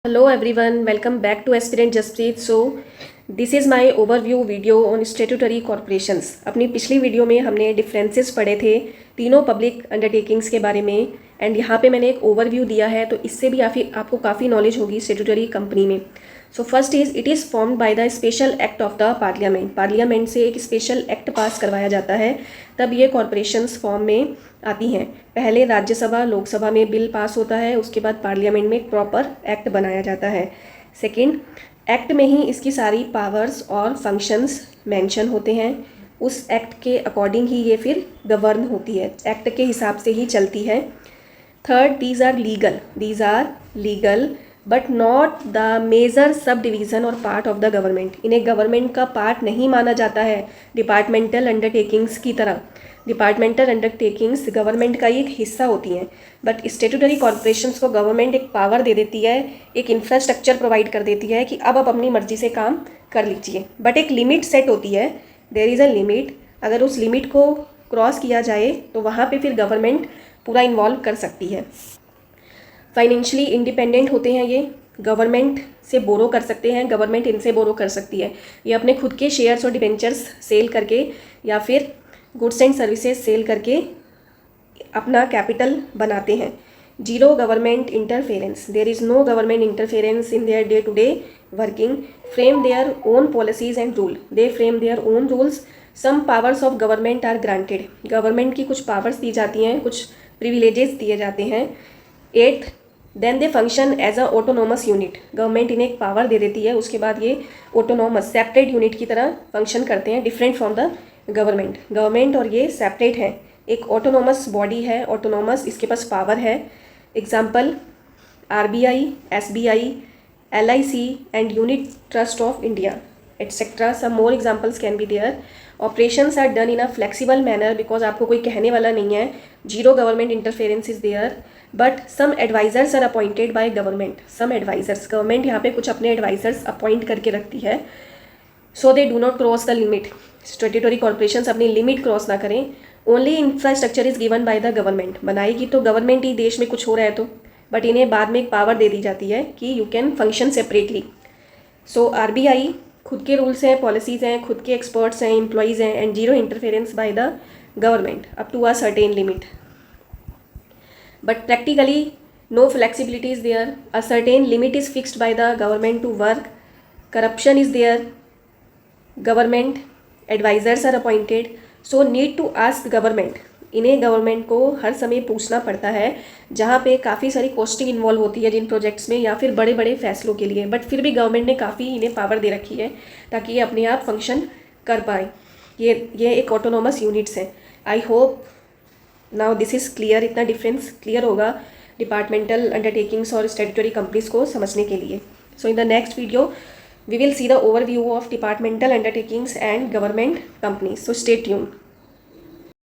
Hello everyone, welcome back to Aspirant Jaspreet. So this is my overview video on statutory corporations. अपनी पिछली video में हमने differences पढ़े थे तीनों पब्लिक अंडरटेकिंग्स के बारे में एंड यहाँ पे मैंने एक ओवरव्यू दिया है, तो इससे भी आपको काफ़ी नॉलेज होगी स्टेटूटरी कंपनी में. So first it is formed by the special act of the parliament. Parliament से एक स्पेशल एक्ट पास करवाया जाता है, तब ये कॉरपोरेशंस फॉर्म में आती हैं. पहले राज्यसभा लोकसभा में बिल पास होता है, उसके बाद पार्लियामेंट में एक प्रॉपर एक्ट बनाया जाता है. सेकंड, एक्ट में ही इसकी सारी पावर्स और फंक्शंस मेंशन होते हैं. उस एक्ट के अकॉर्डिंग ही ये फिर गवर्न होती है, एक्ट के हिसाब से ही चलती है. Third, these are legal but not the major subdivision or part of the government. इन्हें गवर्नमेंट का पार्ट नहीं माना जाता है डिपार्टमेंटल अंडरटेकिंग्स की तरह. डिपार्टमेंटल अंडरटेकिंग्स गवर्नमेंट का ही एक हिस्सा होती हैं, बट स्टेटूटरी कॉरपोरेशंस को गवर्नमेंट एक पावर दे देती है, एक इंफ्रास्ट्रक्चर प्रोवाइड कर देती है कि अब आप अपनी मर्जी से काम कर लीजिए. बट एक लिमिट सेट होती है, देयर इज़ अ लिमिट. अगर उस लिमिट को क्रॉस किया जाए तो वहाँ पे फिर गवर्नमेंट पूरा इन्वॉल्व कर सकती है. फाइनेंशियली इंडिपेंडेंट होते हैं ये, गवर्नमेंट से बोरो कर सकते हैं, गवर्नमेंट इनसे बोरो कर सकती है. ये अपने खुद के शेयर्स और डिबेंचर्स सेल करके या फिर गुड्स एंड सर्विसेज सेल करके अपना कैपिटल बनाते हैं. Zero government interference. There is no government interference in their day to day working. Frame their own policies and rule. They frame their own rules. Some powers of government are granted. Government की कुछ powers दी जाती हैं, कुछ privileges दिए जाते हैं. Eighth, then they function as a autonomous unit. Government इन्हें एक पावर दे देती है, उसके बाद ये ऑटोनोमस सेपरेट यूनिट की तरह फंक्शन करते हैं, different from the government. Government और ये सेपरेट हैं, एक ऑटोनोमस बॉडी है, ऑटोनोमस, इसके पास पावर है. Example RBI, SBI, LIC and Unit Trust of India etcetera. Some more examples can be there. Operations are done in a flexible manner because आपको कोई कहने वाला नहीं है. Zero government interference is there, but some advisers are appointed by government. Some advisers, government यहाँ पे कुछ अपने एडवाइजर्स अपॉइंट करके रखती है, so they do not cross the limit. Statutory corporations अपनी लिमिट क्रॉस ना करें. Only infrastructure is given by the government. बनाएगी तो गवर्नमेंट ही, देश में कुछ हो रहा है तो, बट इन्हें बाद में एक पावर दे दी जाती है कि you can function separately. So RBI खुद के रूल्स हैं, पॉलिसीज़ हैं, खुद के एक्सपर्ट्स हैं, एम्प्लॉयज़ हैं, and zero interference by the government up to a certain limit. But practically no flexibility is there. A certain limit is fixed by the government to work. Corruption is there. Government advisors are appointed. So need to ask government. इन्हें government को हर समय पूछना पड़ता है, जहाँ पे काफ़ी सारी कॉस्टिंग इन्वॉल्व होती है जिन प्रोजेक्ट्स में या फिर बड़े बड़े फैसलों के लिए. बट फिर भी गवर्नमेंट ने काफ़ी इन्हें पावर दे रखी है ताकि ये अपने आप फंक्शन कर पाए. ये एक ऑटोनोमस यूनिट्स हैं. I hope now this is clear. इतना डिफरेंस क्लियर होगा डिपार्टमेंटल अंडरटेकिंग्स और स्टैट्यूटरी कंपनीज को समझने के लिए. So in the next video we will see the overview of departmental undertakings and government companies. So stay tuned.